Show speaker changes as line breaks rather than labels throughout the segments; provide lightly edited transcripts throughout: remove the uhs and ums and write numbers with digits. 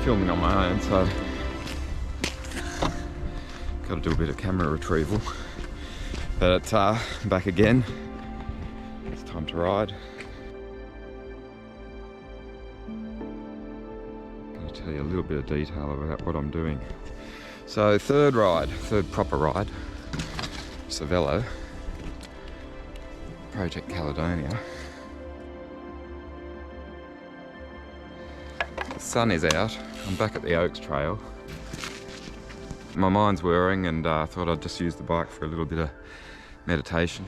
filming on my own, so got to do a bit of camera retrieval. But I'm back again. It's time to ride. I'll tell you a little bit of detail about what I'm doing. So third proper ride, Cervelo, Project Caledonia. The sun is out. I'm back at the Oaks Trail. My mind's whirring, and I thought I'd just use the bike for a little bit of meditation.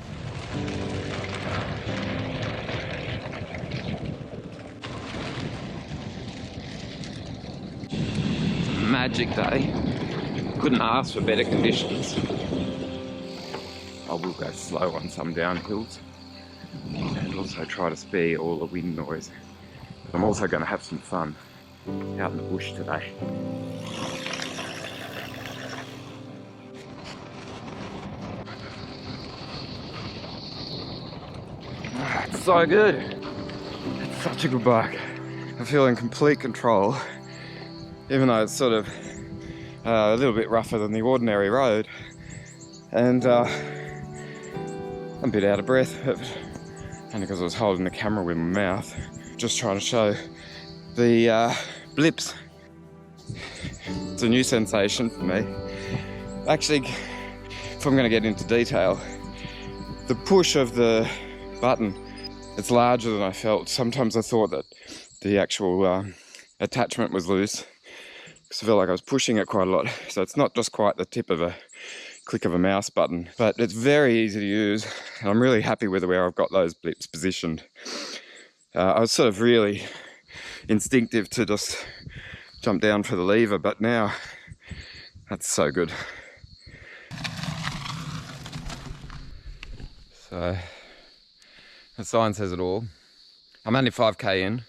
It's a magic day. Couldn't ask for better conditions. I will go slow on some downhills and also try to spare all the wind noise. But I'm also going to have some fun out in the bush today. It's so good. It's such a good bike. I feel in complete control, even though it's sort of a little bit rougher than the ordinary road, and I'm a bit out of breath, but only because I was holding the camera with my mouth, just trying to show the blips. It's a new sensation for me. Actually, if I'm going to get into detail, the push of the button, it's larger than I felt. Sometimes I thought that the actual attachment was loose, because I felt like I was pushing it quite a lot. So it's not just quite the tip of a click of a mouse button, but it's very easy to use, and I'm really happy with where I've got those blips positioned. I was sort of really instinctive to just jump down for the lever, but now that's so good. So the sign says it all. I'm only 5k in,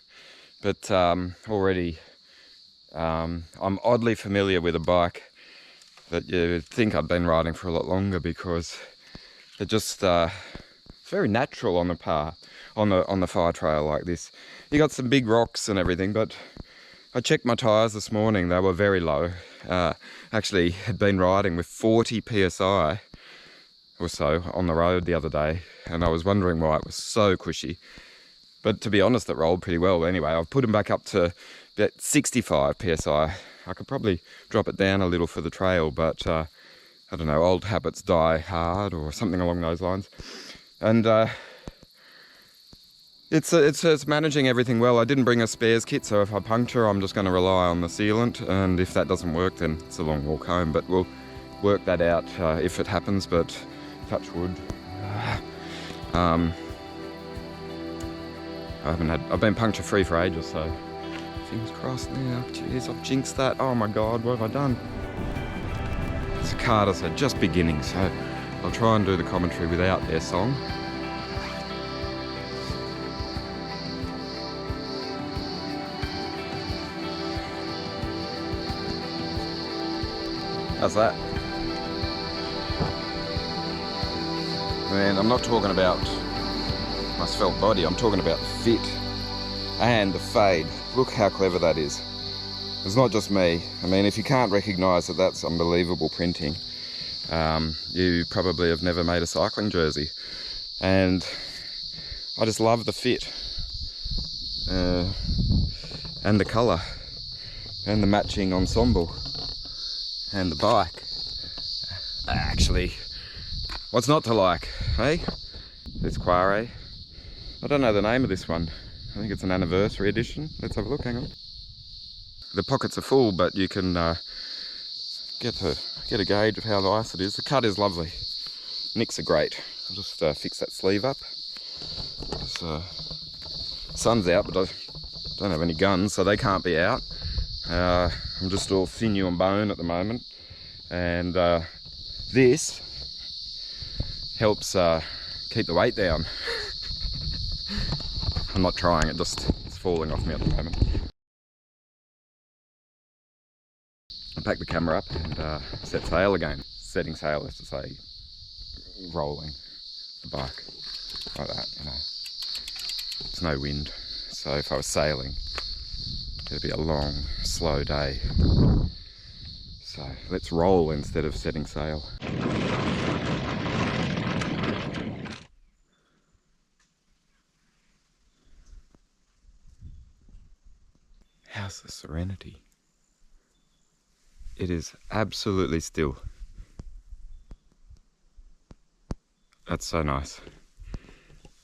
but already I'm oddly familiar with a bike that you'd think I'd been riding for a lot longer, because it just it's very natural on the path, on the fire trail like this. You got some big rocks and everything, but I checked my tyres this morning, they were very low. Actually had been riding with 40 psi or so on the road the other day, and I was wondering why it was so cushy. But to be honest, it rolled pretty well. Anyway, I've put them back up to about 65 psi. I could probably drop it down a little for the trail, but I don't know, old habits die hard or something along those lines. And it's managing everything well. I didn't bring a spares kit, so if I puncture, I'm just going to rely on the sealant, and if that doesn't work, then it's a long walk home. But we'll work that out if it happens, but touch wood. I've been puncture free for ages, so fingers crossed now. Jeez, I've jinxed that. Oh my God, what have I done? Cicadas are just beginning, so I'll try and do the commentary without their song. How's that? Man, I'm not talking about my svelte body, I'm talking about the fit and the fade. Look how clever that is. It's not just me. I mean, if you can't recognise that that's unbelievable printing, you probably have never made a cycling jersey. And I just love the fit and the colour and the matching ensemble and the bike. Actually, what's not to like, hey? This Quare. I don't know the name of this one. I think it's an anniversary edition. Let's have a look, hang on. The pockets are full, but you can get a gauge of how nice it is. The cut is lovely. Nicks are great. I'll just fix that sleeve up. Sun's out, but I don't have any guns, so they can't be out. I'm just all sinew and bone at the moment. And this helps keep the weight down. I'm not trying, it's falling off me at the moment. I pack the camera up and set sail again. Setting sail is to say rolling the bike like that, you know. There's no wind, so if I was sailing, It'll be a long, slow day. So let's roll instead of setting sail. How's the serenity? It is absolutely still. That's so nice.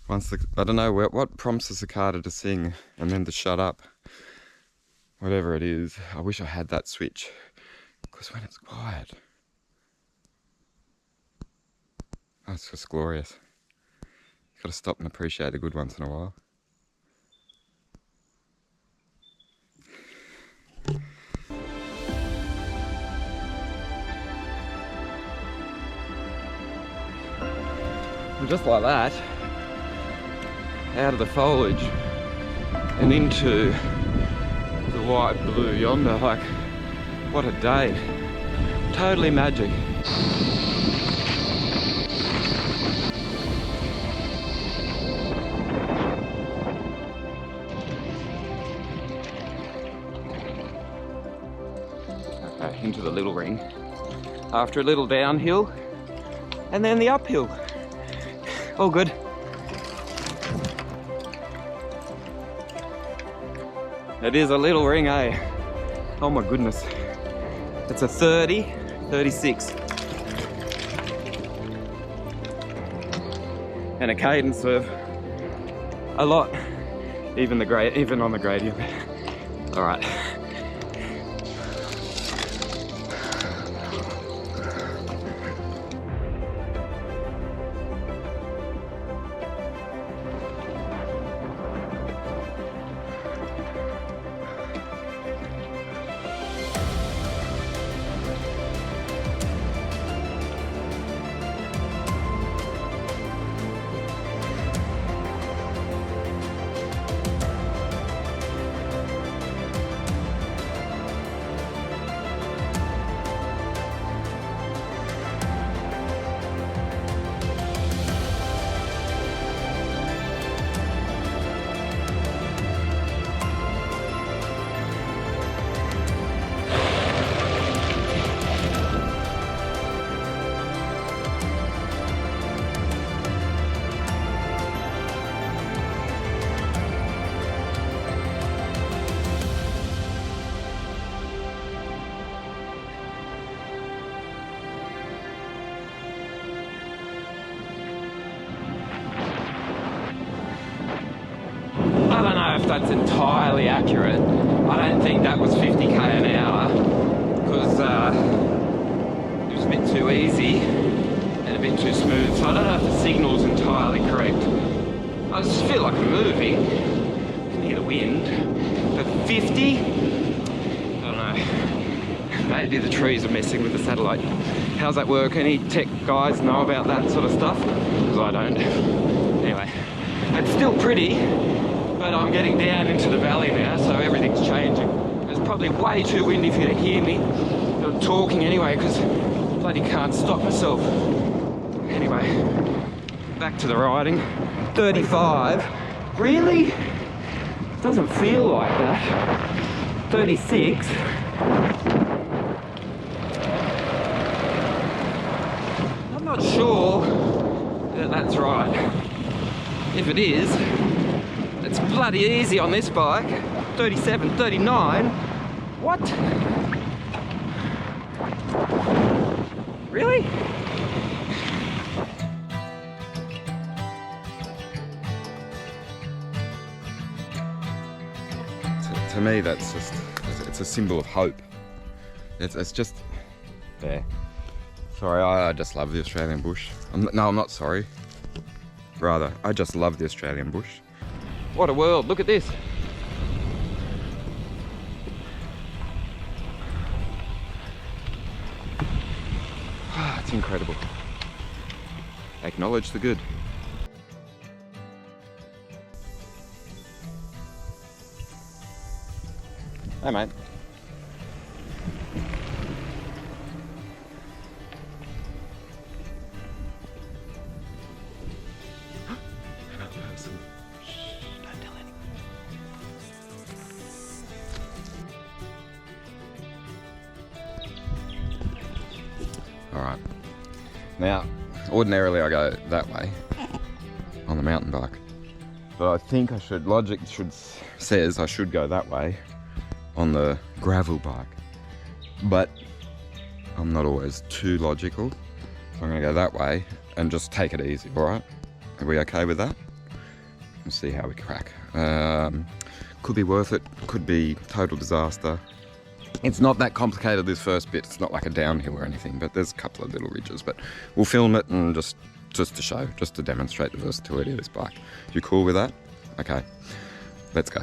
I don't know what prompts the cicada to sing and then to shut up. Whatever it is, I wish I had that switch. Because when it's quiet, oh, it's just glorious. You've got to stop and appreciate the good once in a while. And just like that, out of the foliage and into the white blue yonder, like, what a day. Totally magic. Okay, into the little ring. After a little downhill, and then the uphill. All good. It is a little ring, eh? Oh my goodness. It's a 30, 36. And a cadence of a lot, even on the gradient. All right. That's entirely accurate. I don't think that was 50k an hour because it was a bit too easy and a bit too smooth, so I don't know if the signal's entirely correct. I just feel like I'm moving. I can hear the wind, but 50? I don't know. Maybe the trees are messing with the satellite. How's that work? Any tech guys know about that sort of stuff? Because I don't. Anyway, it's still pretty. But I'm getting down into the valley now, so everything's changing. It's probably way too windy for you to hear me. I'm talking anyway, because I bloody can't stop myself. Anyway, back to the riding. 35. Really? Doesn't feel like that. 36. I'm not sure that that's right. If it is, it's bloody easy on this bike. 37, 39. What? Really? To me, that's just, it's a symbol of hope. It's just there. Sorry, I just love the Australian bush. No, I'm not sorry. Rather, I just love the Australian bush. What a world, look at this. It's incredible. Acknowledge the good. Hey mate. Now, ordinarily I go that way on the mountain bike, but I think I should, logic says I should go that way on the gravel bike, but I'm not always too logical, so I'm gonna go that way and just take it easy, all right? Are we okay with that? We'll see how we crack. Could be worth it, could be total disaster. It's not that complicated, this first bit. It's not like a downhill or anything, but there's a couple of little ridges, but we'll film it and just to show, just to demonstrate the versatility of this bike. You cool with that? Okay, let's go.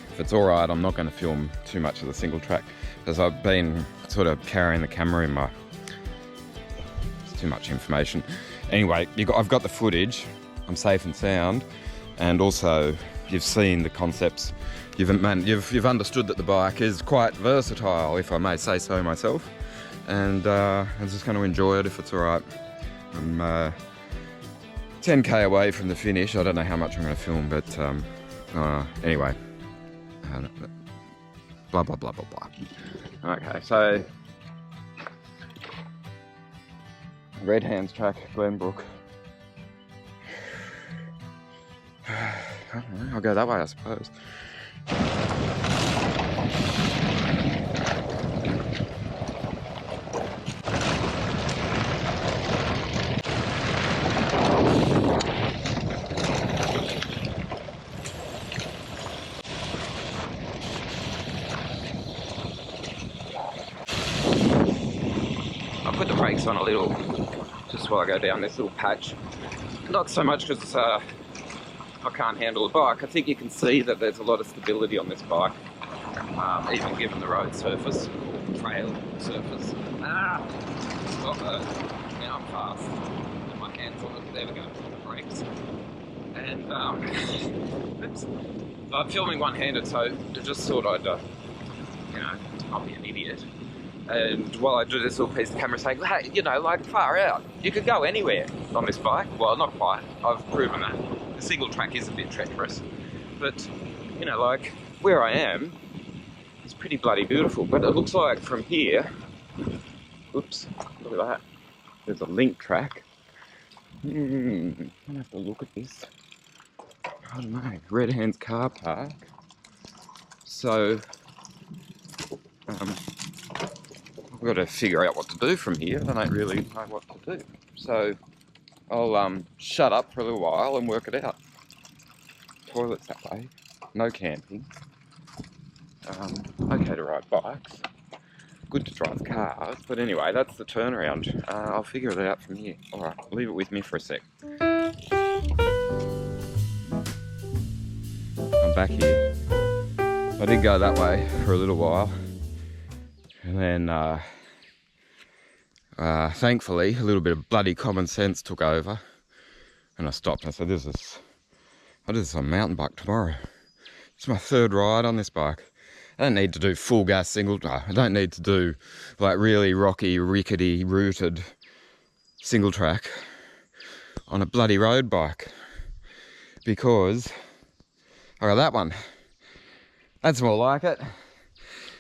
If it's alright, I'm not going to film too much of the single track because I've been sort of carrying the camera in my... It's too much information. Anyway, I've got the footage, I'm safe and sound, and also you've seen the concepts. You've understood that the bike is quite versatile, if I may say so myself, and I'm just going to enjoy it if it's alright. I'm 10k away from the finish. I don't know how much I'm going to film, but anyway. Blah blah blah blah blah. Okay, so Red Hands track, Glenbrook. I don't know, I'll go that way, I suppose. Put the brakes on a little just while I go down this little patch. Not so much because I can't handle the bike. I think you can see that there's a lot of stability on this bike, even given the road surface, trail surface. Now I'm fast. Put my hands on it. There we go. The brakes. And oops. So I'm filming one-handed, so I just thought I'd I'll be an idiot. And while I do this little piece of camera saying, hey, like far out, you could go anywhere on this bike. Well, not quite, I've proven that. The single track is a bit treacherous. But, like where I am, it's pretty bloody beautiful. But it looks like from here, oops, look at that. There's a link track. I'm gonna have to look at this. I don't know, Red Hands car park. So, I've got to figure out what to do from here. I don't really know what to do. So I'll shut up for a little while and work it out. Toilets that way. No camping. Okay to ride bikes. Good to drive cars. But anyway, that's the turnaround. I'll figure it out from here. Alright, leave it with me for a sec. I'm back here. I did go that way for a little while. And then, thankfully, a little bit of bloody common sense took over, and I stopped. I said, I'll do this on a mountain bike tomorrow. It's my third ride on this bike. I don't need to do full gas single. I don't need to do like really rocky, rickety, rooted single track on a bloody road bike, because I got that one. That's more like it.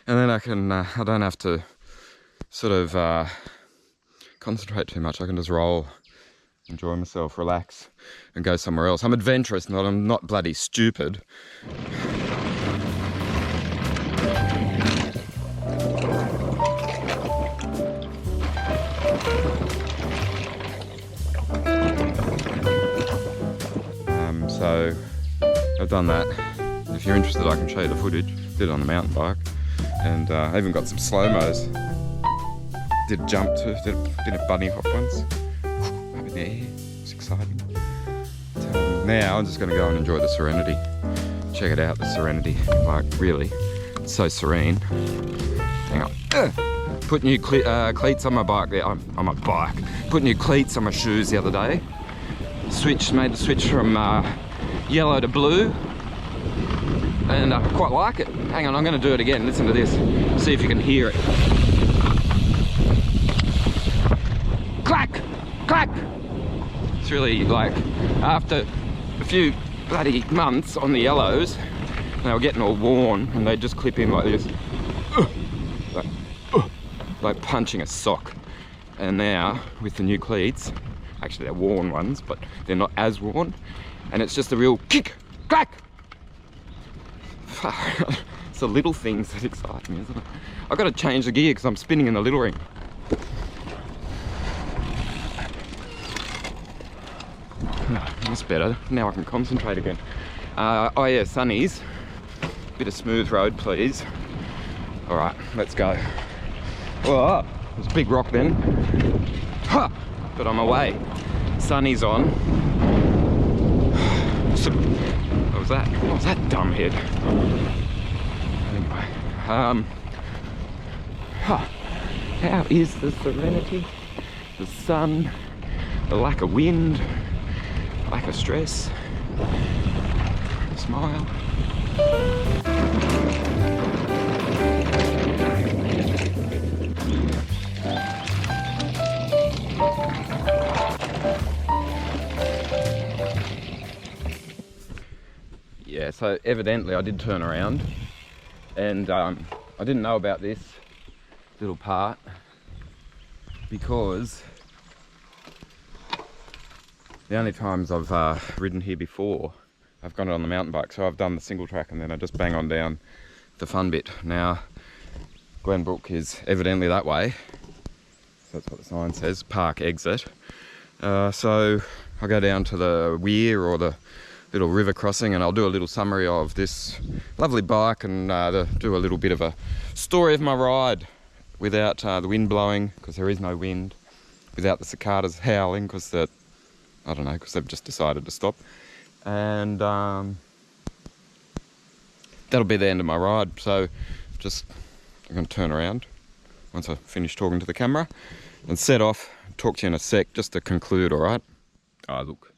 And then I can, I don't have to sort of concentrate too much. I can just roll, enjoy myself, relax, and go somewhere else. I'm adventurous, I'm not bloody stupid. So I've done that. If you're interested, I can show you the footage. Did it on the mountain bike. And I even got some slow-mos. Did a jump too, did a bunny hop once. Up in the air, it's exciting. But, now I'm just going to go and enjoy the serenity. Check it out, the serenity. Like, really, it's so serene. Hang on. Put new cleats on my bike there. On my bike. Put new cleats on my shoes the other day. Made the switch from yellow to blue. And I quite like it. Hang on, I'm going to do it again. Listen to this. See if you can hear it. clack. It's really like, after a few bloody months on the yellows, they were getting all worn and they'd just clip in like this. Like punching a sock. And now with the new cleats, actually they're worn ones, but they're not as worn, and it's just a real kick, clack. It's the little things that excite me, isn't it? I've got to change the gear because I'm spinning in the little ring. That's better. Now I can concentrate again. Oh yeah, sunnies. Bit of smooth road, please. All right, let's go. Whoa, there's a big rock then. Ha! But I'm away. Sunny's on. What was that? What was that dumb head? Anyway, how is the serenity, the sun, the lack of wind, lack of stress, smile. Yeah, so evidently I did turn around, and I didn't know about this little part because the only times I've ridden here before, I've gone it on the mountain bike, so I've done the single track and then I just bang on down the fun bit. Now, Glenbrook is evidently that way, so that's what the sign says, park exit. So I'll go down to the weir or the little river crossing and I'll do a little summary of this lovely bike and do a little bit of a story of my ride without the wind blowing, because there is no wind, without the cicadas howling because I don't know, because they've just decided to stop. And that'll be the end of my ride. So I'm going to turn around once I finish talking to the camera and set off, talk to you in a sec, just to conclude, all right? Look,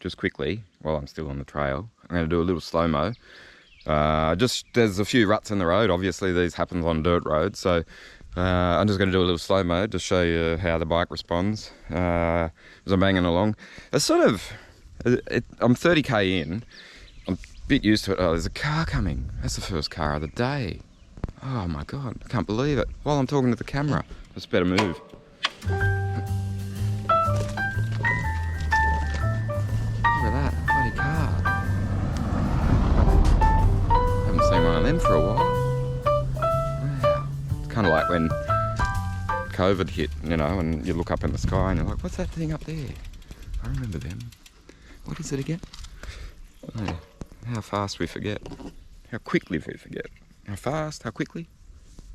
just quickly, while I'm still on the trail, I'm going to do a little slow-mo. There's a few ruts in the road. Obviously, these happen on dirt roads, so I'm just going to do a little slow-mo to show you how the bike responds as I'm banging along. It's sort of, I'm 30k in, I'm a bit used to it. Oh, there's a car coming. That's the first car of the day. Oh my God, I can't believe it. While I'm talking to the camera, just better move. Look at that, bloody car. Haven't seen one of them for a while. Wow. It's kind of like when COVID hit, you know, and you look up in the sky and you're like, what's that thing up there? I remember them. What is it again? Oh, how fast we forget. How quickly we forget. How fast, how quickly?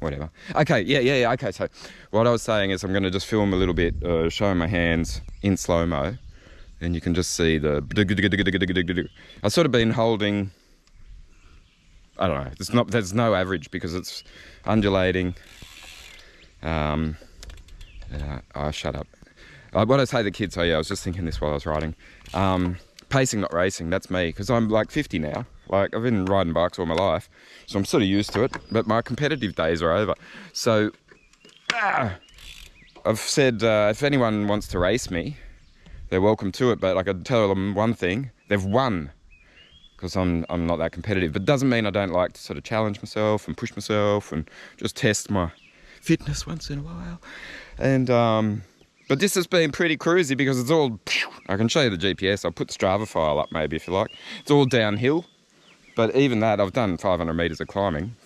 Whatever. Okay, yeah, okay. So what I was saying is I'm going to just film a little bit, showing my hands in slow-mo. And you can just see the... I've sort of been holding... I don't know. There's no average because it's undulating. Shut up. What I say to the kids, I was just thinking this while I was riding. Pacing, not racing, that's me. Because I'm like 50 now. Like, I've been riding bikes all my life. So I'm sort of used to it. But my competitive days are over. So, I've said if anyone wants to race me, they're welcome to it. But I could tell them one thing. They've won. Because I'm not that competitive. But it doesn't mean I don't like to sort of challenge myself and push myself and just test my fitness once in a while. And but this has been pretty cruisy because it's all... I can show you the GPS. I'll put the Strava file up maybe if you like. It's all downhill. But even that, I've done 500 metres of climbing,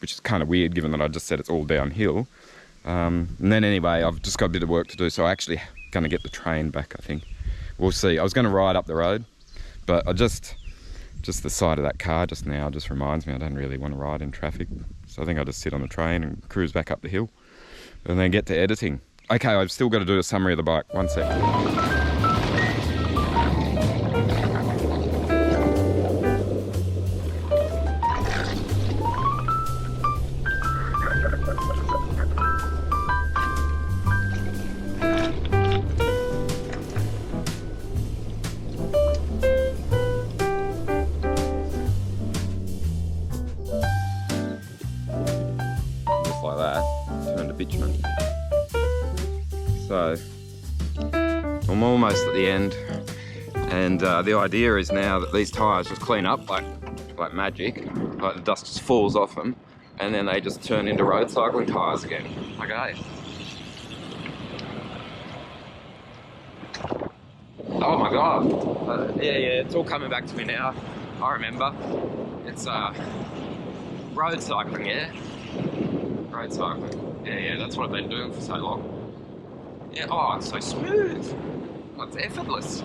which is kind of weird given that I just said it's all downhill. And then anyway, I've just got a bit of work to do, so I'm actually going to get the train back, I think. We'll see. I was going to ride up the road, but I just the sight of that car just now just reminds me I don't really want to ride in traffic. So I think I'll just sit on the train and cruise back up the hill and then get to editing. Okay, I've still got to do a summary of the bike. One sec. Just like that, turned to bitumen. So I'm almost at the end. And the idea is now that these tyres just clean up like magic, like the dust just falls off them, and then they just turn into road cycling tyres again. Okay. Oh my God. Yeah, it's all coming back to me now. I remember. It's road cycling, yeah? Road cycling. Yeah, that's what I've been doing for so long. Yeah, oh, it's so smooth. Oh, it's effortless.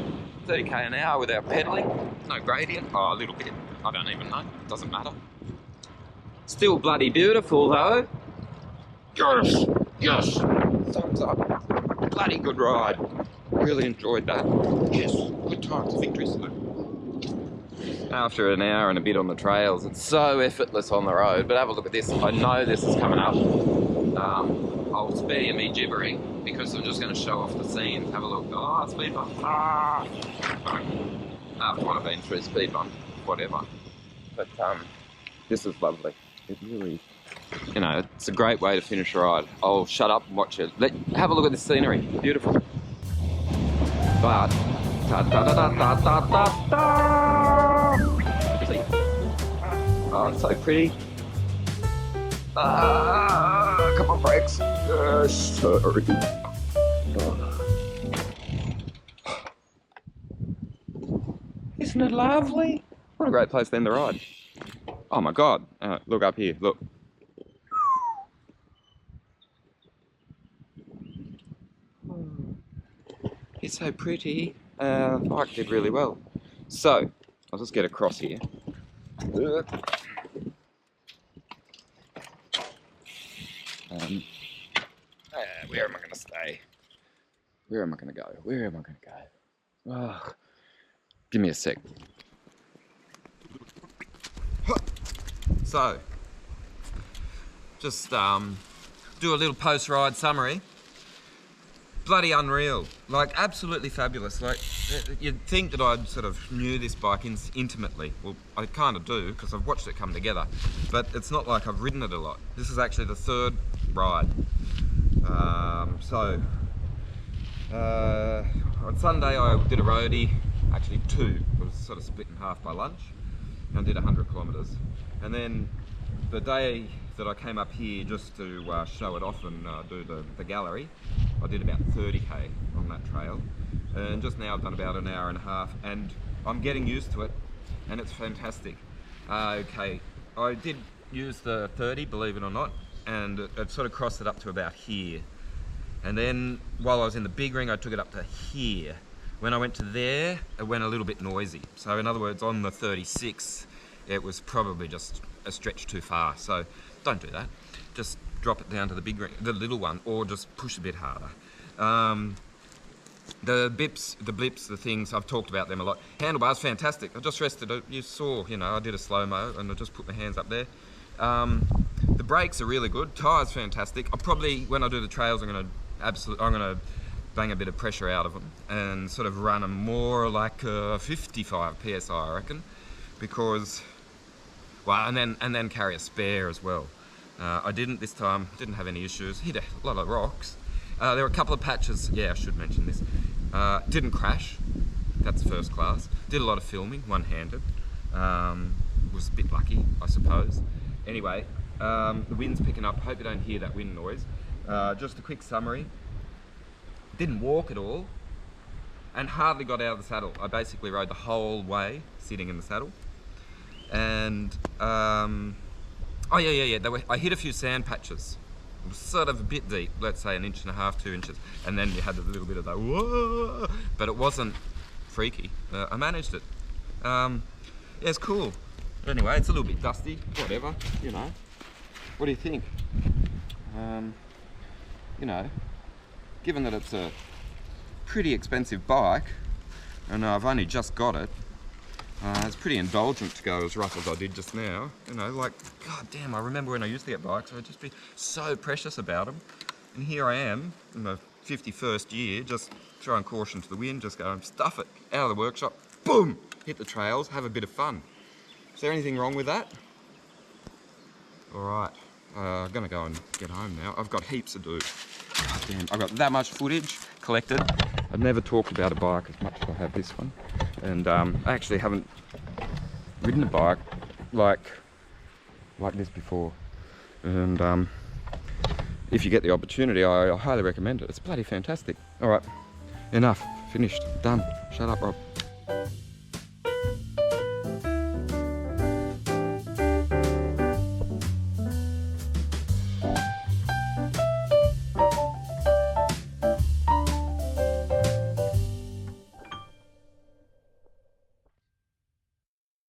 30k an hour without pedaling, no gradient. Oh, a little bit. I don't even know. Doesn't matter. Still bloody beautiful though. Yes. Thumbs up. Bloody good ride. Really enjoyed that. Yes. Good times. Victories. After an hour and a bit on the trails, it's so effortless on the road. But have a look at this. I know this is coming up. I'll spare you me gibbering because I'm just going to show off the scenes. Have a look. Oh, speed bump. After what I've been through, speed bump, whatever. But this is lovely. It really, you know, it's a great way to finish a ride. I'll shut up and watch it. Have a look at the scenery. Beautiful. But oh, it's so pretty. Come on, brakes. Sorry. Isn't it lovely? What a great place to end the ride. Oh my God. Look up here, look. It's so pretty. Bike did really well. So, I'll just get across here. Where am I going to stay? Where am I going to go? Where am I going to go? Oh, give me a sec. So, just do a little post-ride summary. Bloody unreal, like absolutely fabulous. Like you'd think that I'd sort of knew this bike intimately. Well, I kind of do because I've watched it come together, but it's not like I've ridden it a lot. This is actually the third ride. On Sunday I did a roadie, actually two. It was sort of split in half by lunch, and I did 100 kilometres. And then the day that I came up here just to show it off and do the gallery, I did about 30k on that trail, and just now I've done about an hour and a half, and I'm getting used to it, and it's fantastic. Okay, I did use the 30, believe it or not, and it sort of crossed it up to about here, and then while I was in the big ring I took it up to here. When I went to there, it went a little bit noisy. So in other words, on the 36 it was probably just a stretch too far, so don't do that. Just drop it down to the big ring, the little one, or just push a bit harder. The blips, the things, I've talked about them a lot. Handlebars, fantastic. I just rested, you saw, you know, I did a slow-mo and I just put my hands up there. The brakes are really good. Tyres, fantastic. I probably, when I do the trails, I'm gonna bang a bit of pressure out of them and sort of run them more like 55 PSI, I reckon, because, well, and then carry a spare as well. I didn't this time, didn't have any issues. Hit a lot of rocks. There were a couple of patches, yeah, I should mention this. Didn't crash, that's first class. Did a lot of filming, one-handed. Was a bit lucky, I suppose. Anyway, the wind's picking up. Hope you don't hear that wind noise. Just a quick summary. Didn't walk at all, and hardly got out of the saddle. I basically rode the whole way sitting in the saddle. And, oh yeah, I hit a few sand patches. It was sort of a bit deep, let's say 1.5 inches, 2 inches, and then you had a little bit of that whoa, but it wasn't freaky. I managed it. Yeah, it's cool. Anyway, it's a little bit dusty, whatever, you know. What do you think? You know, given that it's a pretty expensive bike, and I've only just got it, it's pretty indulgent to go as rough as I did just now. You know, like, god damn, I remember when I used to get bikes, I'd just be so precious about them. And here I am, in my 51st year, just throwing caution to the wind, just going, stuff it, out of the workshop, boom, hit the trails, have a bit of fun. Is there anything wrong with that? Alright, I'm gonna go and get home now. I've got heaps to do. God damn, I've got that much footage collected I've never talked about a bike as much as I have this one, and I actually haven't ridden a bike like this before, and if you get the opportunity, I highly recommend it. It's bloody fantastic. All right, enough, finished, done. Shut up, Rob.